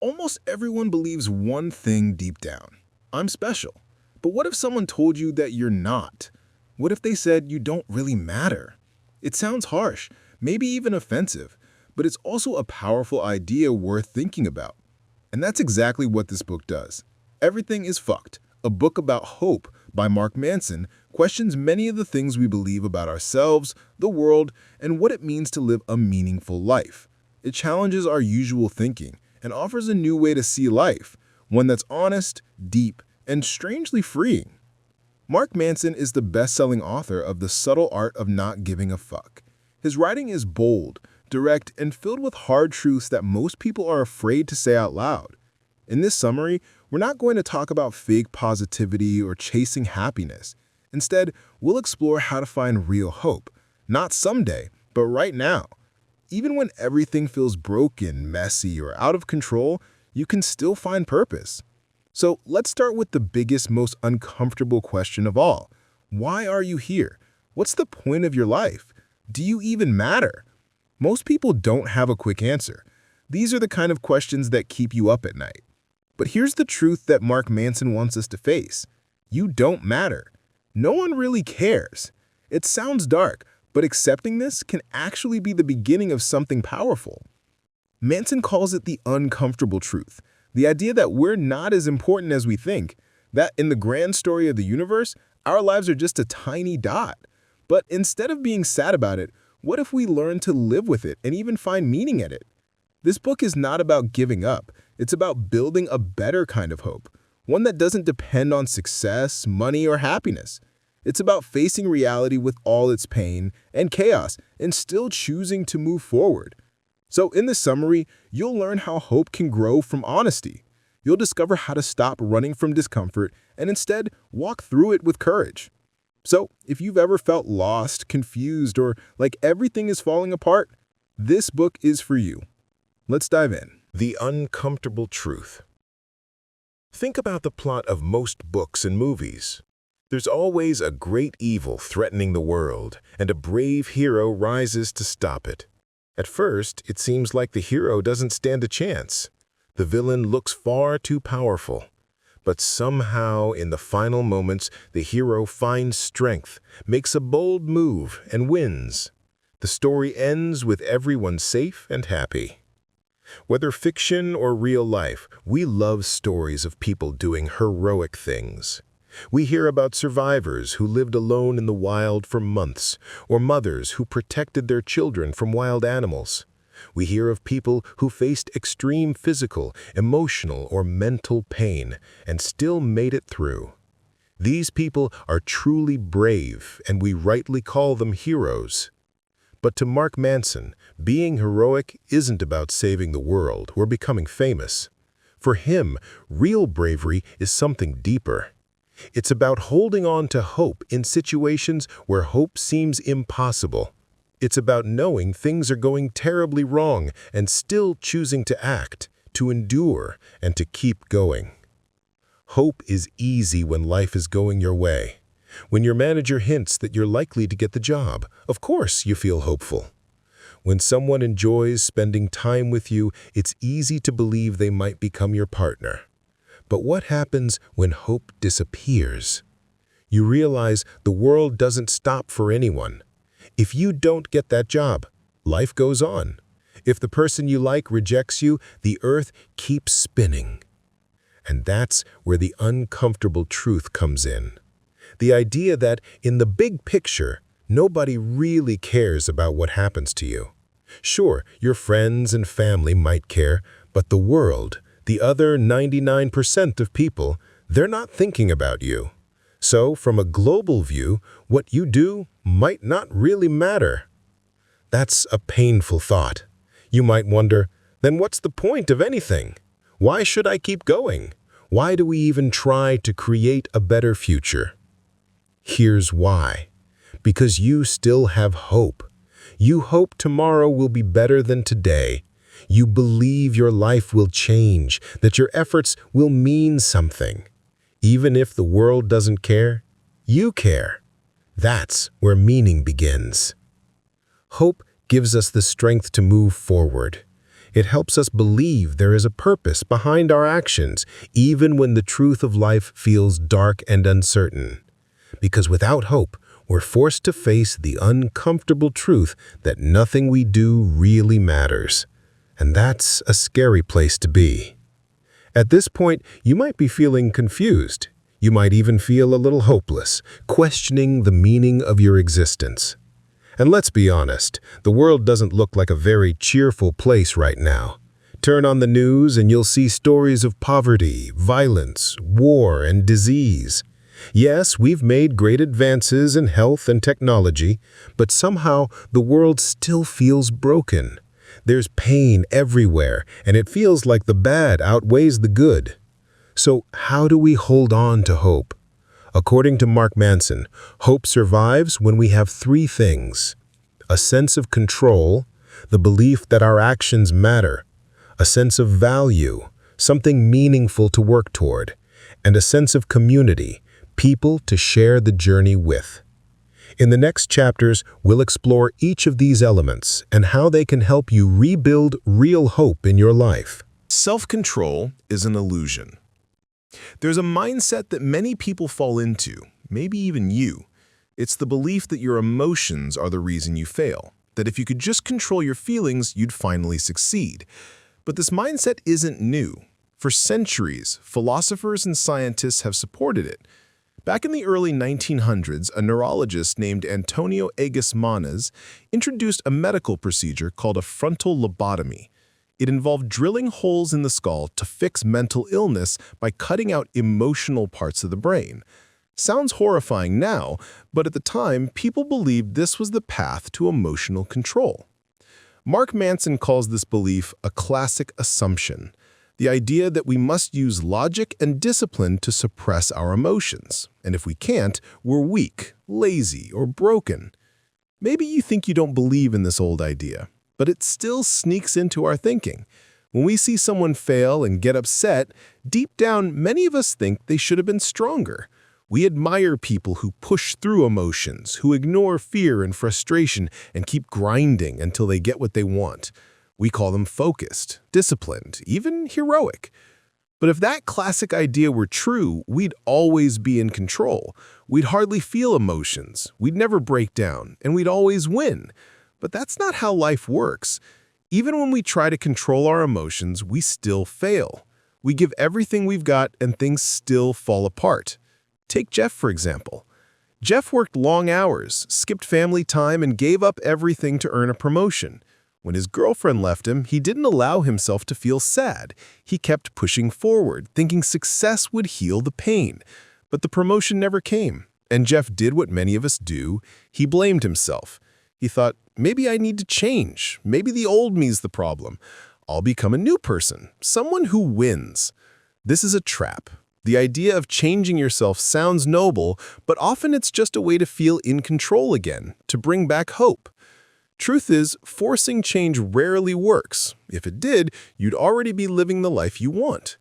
Almost everyone believes one thing deep down. I'm special. But what if someone told you that you're not? What if they said you don't really matter? It sounds harsh, maybe even offensive, but it's also a powerful idea worth thinking about. And that's exactly what this book does. Everything Is Fcked, a book about hope by Mark Manson, questions many of the things we believe about ourselves, the world, and what it means to live a meaningful life. It challenges our usual thinking and offers a new way to see life, one that's honest, deep, and strangely freeing. Mark Manson is the best-selling author of The Subtle Art of Not Giving a Fuck. His writing is bold, direct, and filled with hard truths that most people are afraid to say out loud. In this summary, we're not going to talk about fake positivity or chasing happiness. Instead, we'll explore how to find real hope, not someday, but right now. Even when everything feels broken, messy, or out of control, you can still find purpose. So let's start with the biggest, most uncomfortable question of all. Why are you here? What's the point of your life? Do you even matter? Most people don't have a quick answer. These are the kind of questions that keep you up at night. But here's the truth that Mark Manson wants us to face. You don't matter. No one really cares. It sounds dark, but accepting this can actually be the beginning of something powerful. Manson calls it the uncomfortable truth, the idea that we're not as important as we think, that in the grand story of the universe, our lives are just a tiny dot. But instead of being sad about it, what if we learn to live with it and even find meaning in it? This book is not about giving up. It's about building a better kind of hope, one that doesn't depend on success, money, or happiness. It's about facing reality with all its pain and chaos and still choosing to move forward. So in this summary, you'll learn how hope can grow from honesty. You'll discover how to stop running from discomfort and instead walk through it with courage. So if you've ever felt lost, confused, or like everything is falling apart, this book is for you. Let's dive in. The uncomfortable truth. Think about the plot of most books and movies. There's always a great evil threatening the world, and a brave hero rises to stop it. At first, it seems like the hero doesn't stand a chance. The villain looks far too powerful. But somehow, in the final moments, the hero finds strength, makes a bold move, and wins. The story ends with everyone safe and happy. Whether fiction or real life, we love stories of people doing heroic things. We hear about survivors who lived alone in the wild for months, or mothers who protected their children from wild animals. We hear of people who faced extreme physical, emotional, or mental pain and still made it through. These people are truly brave, and we rightly call them heroes. But to Mark Manson, being heroic isn't about saving the world or becoming famous. For him, real bravery is something deeper. It's about holding on to hope in situations where hope seems impossible. It's about knowing things are going terribly wrong and still choosing to act, to endure, and to keep going. Hope is easy when life is going your way. When your manager hints that you're likely to get the job, of course you feel hopeful. When someone enjoys spending time with you, it's easy to believe they might become your partner. But what happens when hope disappears? You realize the world doesn't stop for anyone. If you don't get that job, life goes on. If the person you like rejects you, the earth keeps spinning. And that's where the uncomfortable truth comes in. The idea that, in the big picture, nobody really cares about what happens to you. Sure, your friends and family might care, but the world, the other 99% of people, they're not thinking about you. So, from a global view, what you do might not really matter. That's a painful thought. You might wonder, then what's the point of anything? Why should I keep going? Why do we even try to create a better future? Here's why. Because you still have hope. You hope tomorrow will be better than today. You believe your life will change, that your efforts will mean something. Even if the world doesn't care, you care. That's where meaning begins. Hope gives us the strength to move forward. It helps us believe there is a purpose behind our actions, even when the truth of life feels dark and uncertain. Because without hope, we're forced to face the uncomfortable truth that nothing we do really matters. And that's a scary place to be. At this point, you might be feeling confused. You might even feel a little hopeless, questioning the meaning of your existence. And let's be honest, the world doesn't look like a very cheerful place right now. Turn on the news and you'll see stories of poverty, violence, war, and disease. Yes, we've made great advances in health and technology, but somehow the world still feels broken. There's pain everywhere, and it feels like the bad outweighs the good. So how do we hold on to hope? According to Mark Manson, hope survives when we have three things: a sense of control, the belief that our actions matter, a sense of value, something meaningful to work toward, and a sense of community, people to share the journey with. In the next chapters, we'll explore each of these elements and how they can help you rebuild real hope in your life. Self-control is an illusion. There's a mindset that many people fall into, maybe even you. It's the belief that your emotions are the reason you fail, that if you could just control your feelings, you'd finally succeed. But this mindset isn't new. For centuries, philosophers and scientists have supported it. Back in the early 1900s, a neurologist named Antonio Agasmanes introduced a medical procedure called a frontal lobotomy. It involved drilling holes in the skull to fix mental illness by cutting out emotional parts of the brain. Sounds horrifying now, but at the time, people believed this was the path to emotional control. Mark Manson calls this belief a classic assumption, the idea that we must use logic and discipline to suppress our emotions, and if we can't, we're weak, lazy, or broken. Maybe you think you don't believe in this old idea, but it still sneaks into our thinking. When we see someone fail and get upset, deep down, many of us think they should have been stronger. We admire people who push through emotions, who ignore fear and frustration and keep grinding until they get what they want. We call them focused, disciplined, even heroic. But if that classic idea were true, we'd always be in control. We'd hardly feel emotions, we'd never break down, and we'd always win. But that's not how life works. Even when we try to control our emotions, we still fail. We give everything we've got and things still fall apart. Take Jeff, for example. Jeff worked long hours, skipped family time, and gave up everything to earn a promotion. When his girlfriend left him, he didn't allow himself to feel sad. He kept pushing forward, thinking success would heal the pain. But the promotion never came, and Jeff did what many of us do. He blamed himself. He thought, maybe I need to change. Maybe the old me's the problem. I'll become a new person, someone who wins. This is a trap. The idea of changing yourself sounds noble, but often it's just a way to feel in control again, to bring back hope. Truth is, forcing change rarely works. If it did, you'd already be living the life you want.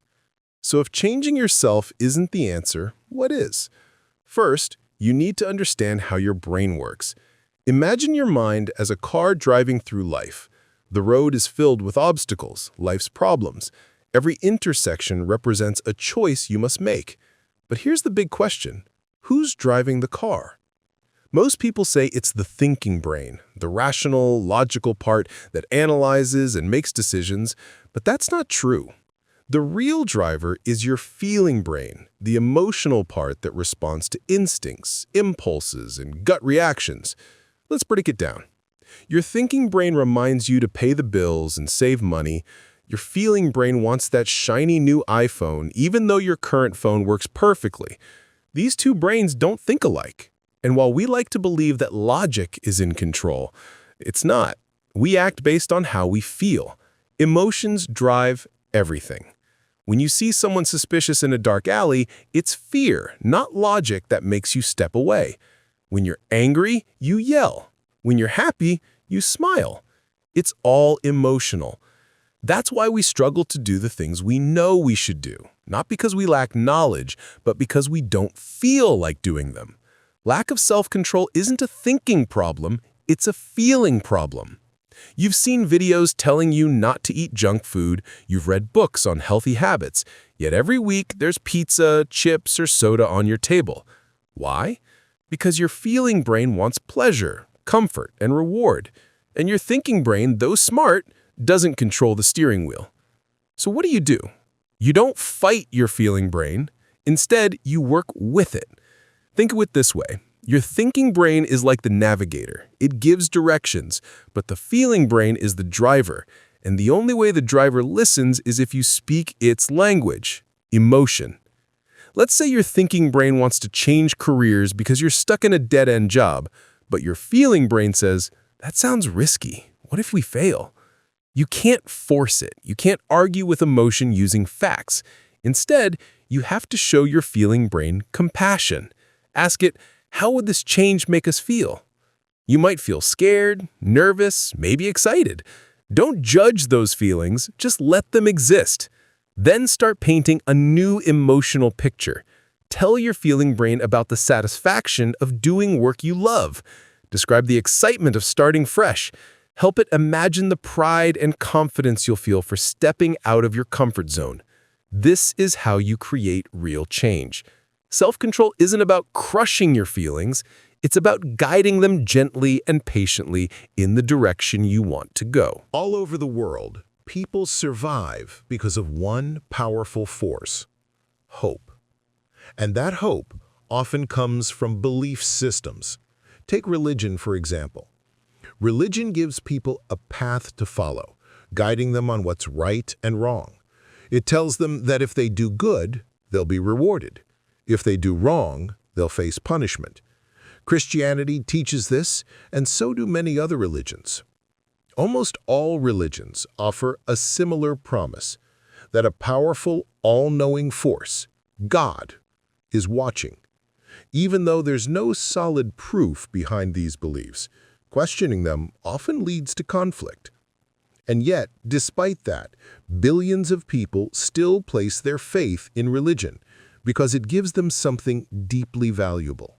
So if changing yourself isn't the answer, what is? First, you need to understand how your brain works. Imagine your mind as a car driving through life. The road is filled with obstacles, life's problems. Every intersection represents a choice you must make. But here's the big question: who's driving the car? Most people say it's the thinking brain, the rational, logical part that analyzes and makes decisions, but that's not true. The real driver is your feeling brain, the emotional part that responds to instincts, impulses, and gut reactions. Let's break it down. Your thinking brain reminds you to pay the bills and save money. Your feeling brain wants that shiny new iPhone, even though your current phone works perfectly. These two brains don't think alike. And while we like to believe that logic is in control, it's not. We act based on how we feel. Emotions drive everything. When you see someone suspicious in a dark alley, it's fear, not logic, that makes you step away. When you're angry, you yell. When you're happy, you smile. It's all emotional. That's why we struggle to do the things we know we should do, not because we lack knowledge, but because we don't feel like doing them. Lack of self-control isn't a thinking problem, it's a feeling problem. You've seen videos telling you not to eat junk food, you've read books on healthy habits, yet every week there's pizza, chips, or soda on your table. Why? Because your feeling brain wants pleasure, comfort, and reward, and your thinking brain, though smart, doesn't control the steering wheel. So what do? You don't fight your feeling brain. Instead, you work with it. Think of it this way. Your thinking brain is like the navigator. It gives directions, but the feeling brain is the driver. And the only way the driver listens is if you speak its language, emotion. Let's say your thinking brain wants to change careers because you're stuck in a dead-end job, but your feeling brain says, "That sounds risky. What if we fail?" You can't force it. You can't argue with emotion using facts. Instead, you have to show your feeling brain compassion. Ask it, how would this change make us feel? You might feel scared, nervous, maybe excited. Don't judge those feelings, just let them exist. Then start painting a new emotional picture. Tell your feeling brain about the satisfaction of doing work you love. Describe the excitement of starting fresh. Help it imagine the pride and confidence you'll feel for stepping out of your comfort zone. This is how you create real change. Self-control isn't about crushing your feelings. It's about guiding them gently and patiently in the direction you want to go. All over the world, people survive because of one powerful force: hope. And that hope often comes from belief systems. Take religion, for example. Religion gives people a path to follow, guiding them on what's right and wrong. It tells them that if they do good, they'll be rewarded. If they do wrong, they'll face punishment. Christianity teaches this, and so do many other religions. Almost all religions offer a similar promise, that a powerful, all-knowing force, God, is watching. Even though there's no solid proof behind these beliefs, questioning them often leads to conflict. And yet, despite that, billions of people still place their faith in religion because it gives them something deeply valuable: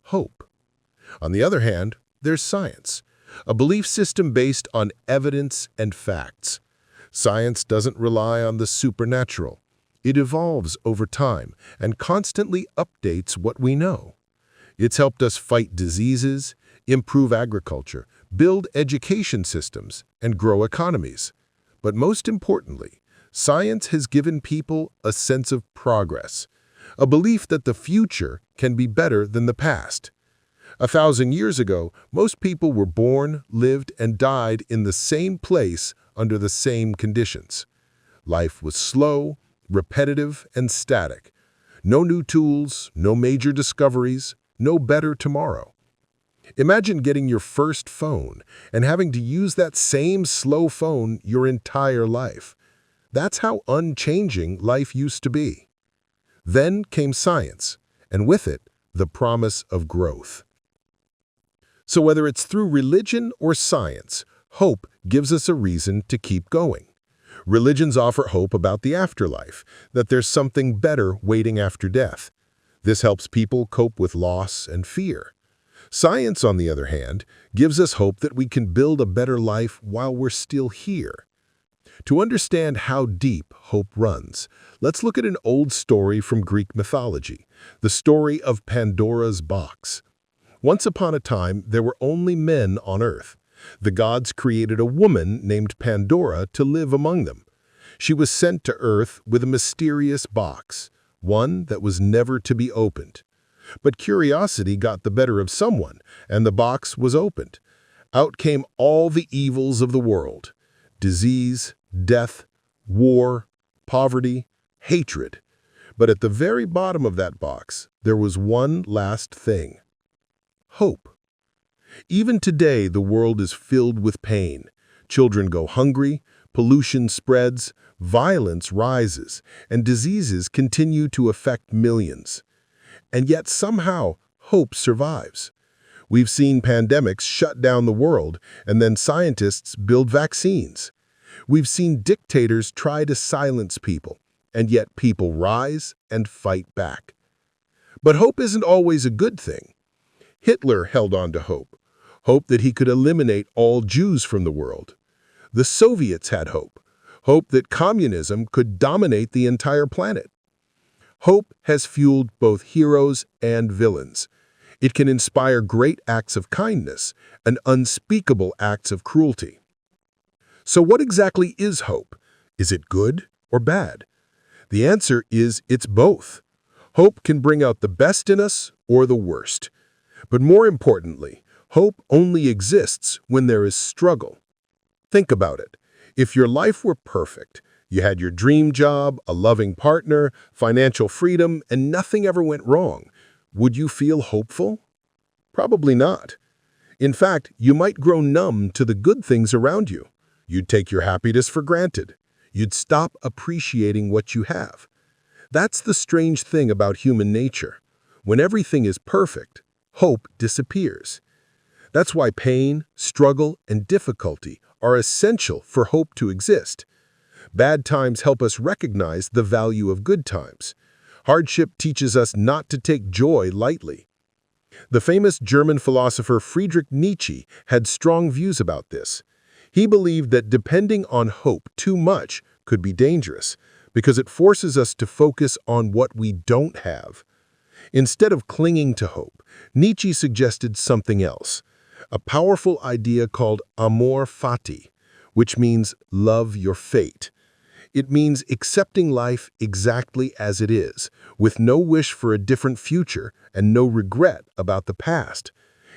hope. On the other hand, there's science, a belief system based on evidence and facts. Science doesn't rely on the supernatural. It evolves over time and constantly updates what we know. It's helped us fight diseases, improve agriculture, build education systems, and grow economies. But most importantly, science has given people a sense of progress, a belief that the future can be better than the past. 1,000 years ago, most people were born, lived, and died in the same place under the same conditions. Life was slow, repetitive, and static. No new tools, no major discoveries, no better tomorrow. Imagine getting your first phone and having to use that same slow phone your entire life. That's how unchanging life used to be. Then came science, and with it, the promise of growth. So whether it's through religion or science, hope gives us a reason to keep going. Religions offer hope about the afterlife, that there's something better waiting after death. This helps people cope with loss and fear. Science, on the other hand, gives us hope that we can build a better life while we're still here. To understand how deep hope runs, let's look at an old story from Greek mythology, the story of Pandora's box. Once upon a time, there were only men on Earth. The gods created a woman named Pandora to live among them. She was sent to Earth with a mysterious box, one that was never to be opened. But curiosity got the better of someone, and the box was opened. Out came all the evils of the world: disease, death, war, poverty, hatred. But at the very bottom of that box, there was one last thing: hope. Even today, the world is filled with pain. Children go hungry, pollution spreads, violence rises, and diseases continue to affect millions. And yet somehow, hope survives. We've seen pandemics shut down the world, and then scientists build vaccines. We've seen dictators try to silence people, and yet people rise and fight back. But hope isn't always a good thing. Hitler held on to hope. Hope that he could eliminate all Jews from the world. The Soviets had hope. Hope that communism could dominate the entire planet. Hope has fueled both heroes and villains. It can inspire great acts of kindness and unspeakable acts of cruelty. So what exactly is hope? Is it good or bad? The answer is it's both. Hope can bring out the best in us or the worst. But more importantly, hope only exists when there is struggle. Think about it. If your life were perfect, you had your dream job, a loving partner, financial freedom, and nothing ever went wrong, would you feel hopeful? Probably not. In fact, you might grow numb to the good things around you. You'd take your happiness for granted. You'd stop appreciating what you have. That's the strange thing about human nature. When everything is perfect, hope disappears. That's why pain, struggle, and difficulty are essential for hope to exist. Bad times help us recognize the value of good times. Hardship teaches us not to take joy lightly. The famous German philosopher Friedrich Nietzsche had strong views about this. He believed that depending on hope too much could be dangerous because it forces us to focus on what we don't have. Instead of clinging to hope, Nietzsche suggested something else, a powerful idea called amor fati, which means love your fate. It means accepting life exactly as it is, with no wish for a different future and no regret about the past.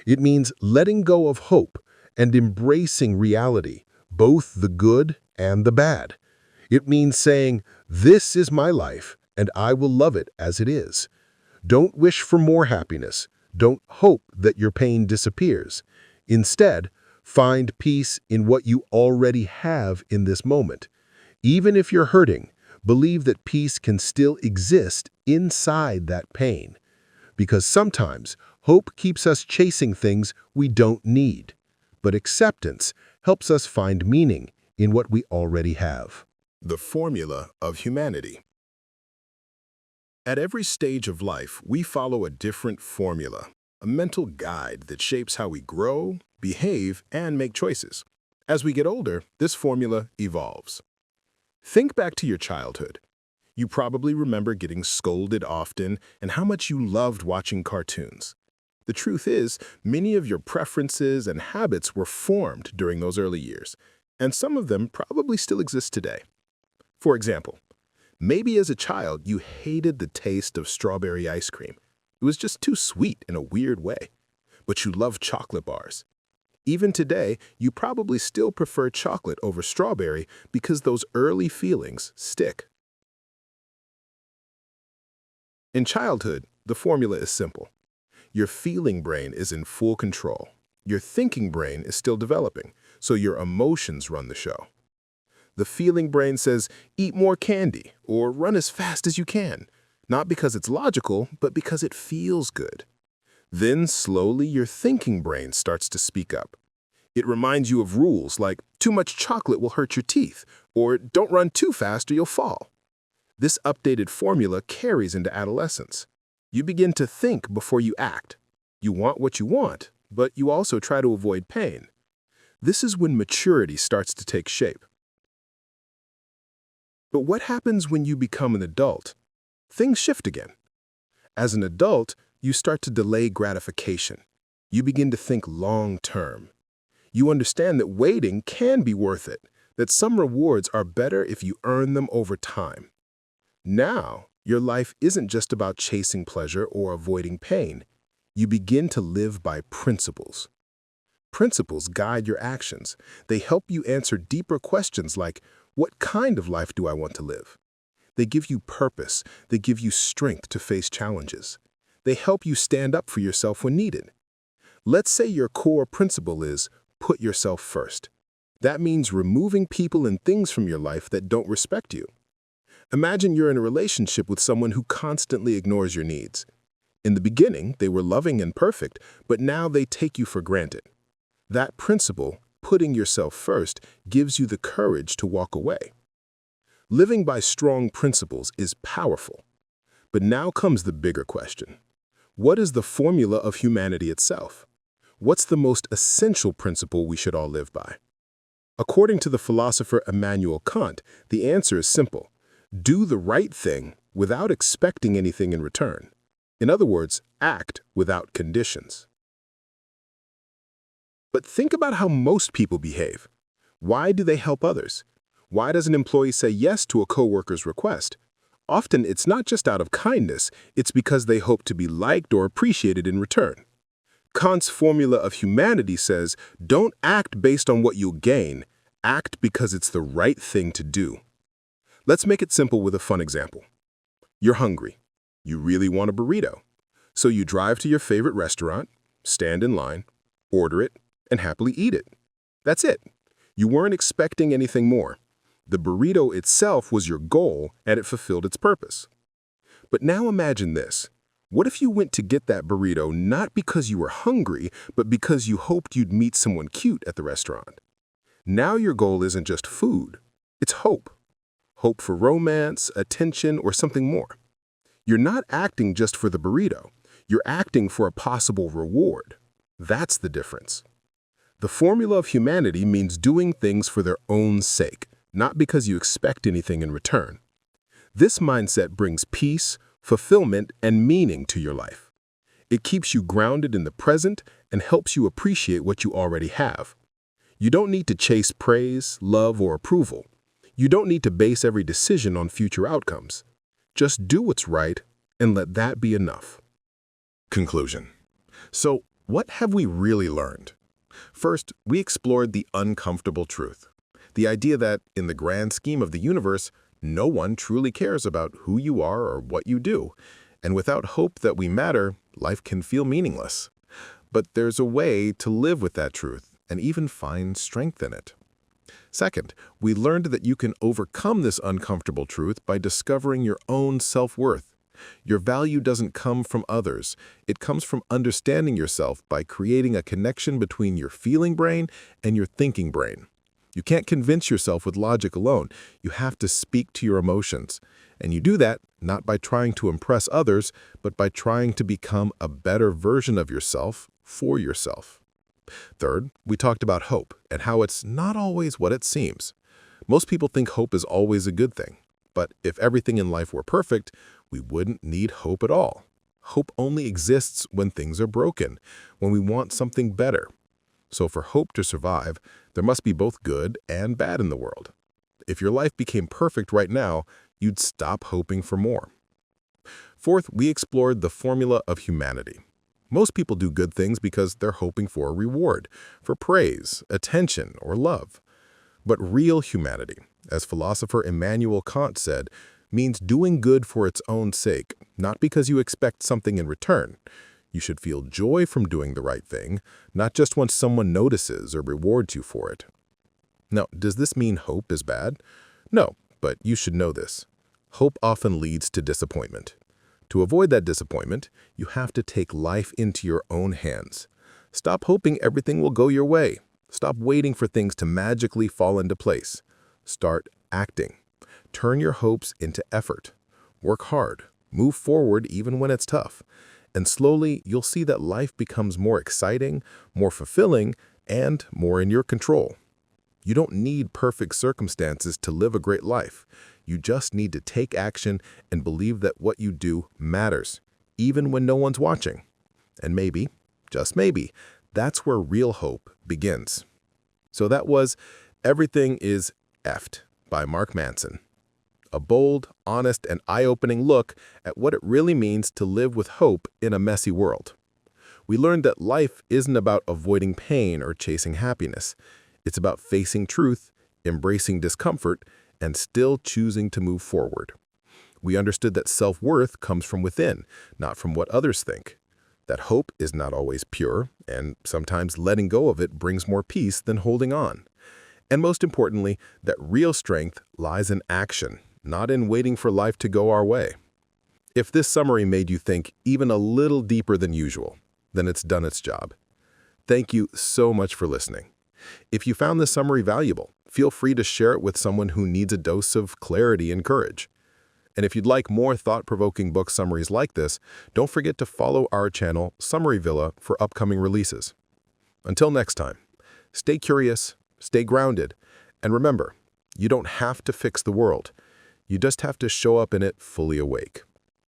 It means letting go of hope and embracing reality, both the good and the bad. It means saying, "This is my life, and I will love it as it is." Don't wish for more happiness. Don't hope that your pain disappears. Instead, find peace in what you already have in this moment. Even if you're hurting, believe that peace can still exist inside that pain. Because sometimes, hope keeps us chasing things we don't need. But acceptance helps us find meaning in what we already have. The formula of humanity. At every stage of life, we follow a different formula, a mental guide that shapes how we grow, behave, and make choices. As we get older, this formula evolves. Think back to your childhood. You probably remember getting scolded often and how much you loved watching cartoons. The truth is, many of your preferences and habits were formed during those early years, and some of them probably still exist today. For example, maybe as a child you hated the taste of strawberry ice cream. It was just too sweet in a weird way. But you loved chocolate bars. Even today, you probably still prefer chocolate over strawberry because those early feelings stick. In childhood, the formula is simple. Your feeling brain is in full control. Your thinking brain is still developing, so your emotions run the show. The feeling brain says, eat more candy or run as fast as you can, not because it's logical, but because it feels good. Then slowly your thinking brain starts to speak up. It reminds you of rules like too much chocolate will hurt your teeth or don't run too fast or you'll fall. This updated formula carries into adolescence. You begin to think before you act. You want what you want, but you also try to avoid pain. This is when maturity starts to take shape. But what happens when you become an adult? Things shift again. As an adult, you start to delay gratification. You begin to think long-term. You understand that waiting can be worth it, that some rewards are better if you earn them over time. Now, your life isn't just about chasing pleasure or avoiding pain. You begin to live by principles. Principles guide your actions. They help you answer deeper questions like, what kind of life do I want to live? They give you purpose. They give you strength to face challenges. They help you stand up for yourself when needed. Let's say your core principle is, put yourself first. That means removing people and things from your life that don't respect you. Imagine you're in a relationship with someone who constantly ignores your needs. In the beginning, they were loving and perfect, but now they take you for granted. That principle, putting yourself first, gives you the courage to walk away. Living by strong principles is powerful. But now comes the bigger question. What is the formula of humanity itself? What's the most essential principle we should all live by? According to the philosopher Immanuel Kant, the answer is simple. Do the right thing without expecting anything in return. In other words, act without conditions. But think about how most people behave. Why do they help others? Why does an employee say yes to a coworker's request? Often it's not just out of kindness, it's because they hope to be liked or appreciated in return. Kant's formula of humanity says, don't act based on what you'll gain, act because it's the right thing to do. Let's make it simple with a fun example. You're hungry. You really want a burrito. So you drive to your favorite restaurant, stand in line, order it, and happily eat it. That's it. You weren't expecting anything more. The burrito itself was your goal, and it fulfilled its purpose. But now imagine this. What if you went to get that burrito not because you were hungry, but because you hoped you'd meet someone cute at the restaurant? Now your goal isn't just food. It's hope. Hope for romance, attention, or something more. You're not acting just for the burrito. You're acting for a possible reward. That's the difference. The formula of humanity means doing things for their own sake, not because you expect anything in return. This mindset brings peace, fulfillment, and meaning to your life. It keeps you grounded in the present and helps you appreciate what you already have. You don't need to chase praise, love, or approval. You don't need to base every decision on future outcomes. Just do what's right and let that be enough. Conclusion. So, what have we really learned? First, we explored the uncomfortable truth. The idea that, in the grand scheme of the universe, no one truly cares about who you are or what you do. And without hope that we matter, life can feel meaningless. But there's a way to live with that truth and even find strength in it. Second, we learned that you can overcome this uncomfortable truth by discovering your own self-worth. Your value doesn't come from others. It comes from understanding yourself by creating a connection between your feeling brain and your thinking brain. You can't convince yourself with logic alone. You have to speak to your emotions. And you do that not by trying to impress others, but by trying to become a better version of yourself for yourself. Third, we talked about hope and how it's not always what it seems. Most people think hope is always a good thing. But if everything in life were perfect, we wouldn't need hope at all. Hope only exists when things are broken, when we want something better. So for hope to survive, there must be both good and bad in the world. If your life became perfect right now, you'd stop hoping for more. Fourth, we explored the formula of humanity. Most people do good things because they're hoping for a reward, for praise, attention, or love. But real humanity, as philosopher Immanuel Kant said, means doing good for its own sake, not because you expect something in return. You should feel joy from doing the right thing, not just when someone notices or rewards you for it. Now, does this mean hope is bad? No, but you should know this. Hope often leads to disappointment. To avoid that disappointment, you have to take life into your own hands. Stop hoping everything will go your way. Stop waiting for things to magically fall into place. Start acting. Turn your hopes into effort. Work hard. Move forward even when it's tough. And slowly, you'll see that life becomes more exciting, more fulfilling, and more in your control. You don't need perfect circumstances to live a great life. You just need to take action and believe that what you do matters, even when no one's watching. And maybe, just maybe, that's where real hope begins. So that was Everything Is Fcked by Mark Manson. A bold, honest, and eye-opening look at what it really means to live with hope in a messy world. We learned that life isn't about avoiding pain or chasing happiness. It's about facing truth, embracing discomfort, and still choosing to move forward. We understood that self-worth comes from within, not from what others think. That hope is not always pure, and sometimes letting go of it brings more peace than holding on. And most importantly, that real strength lies in action, not in waiting for life to go our way. If this summary made you think even a little deeper than usual, then it's done its job. Thank you so much for listening. If you found this summary valuable, feel free to share it with someone who needs a dose of clarity and courage. And if you'd like more thought-provoking book summaries like this, don't forget to follow our channel, Summary Villa, for upcoming releases. Until next time, stay curious, stay grounded, and remember, you don't have to fix the world. You just have to show up in it fully awake.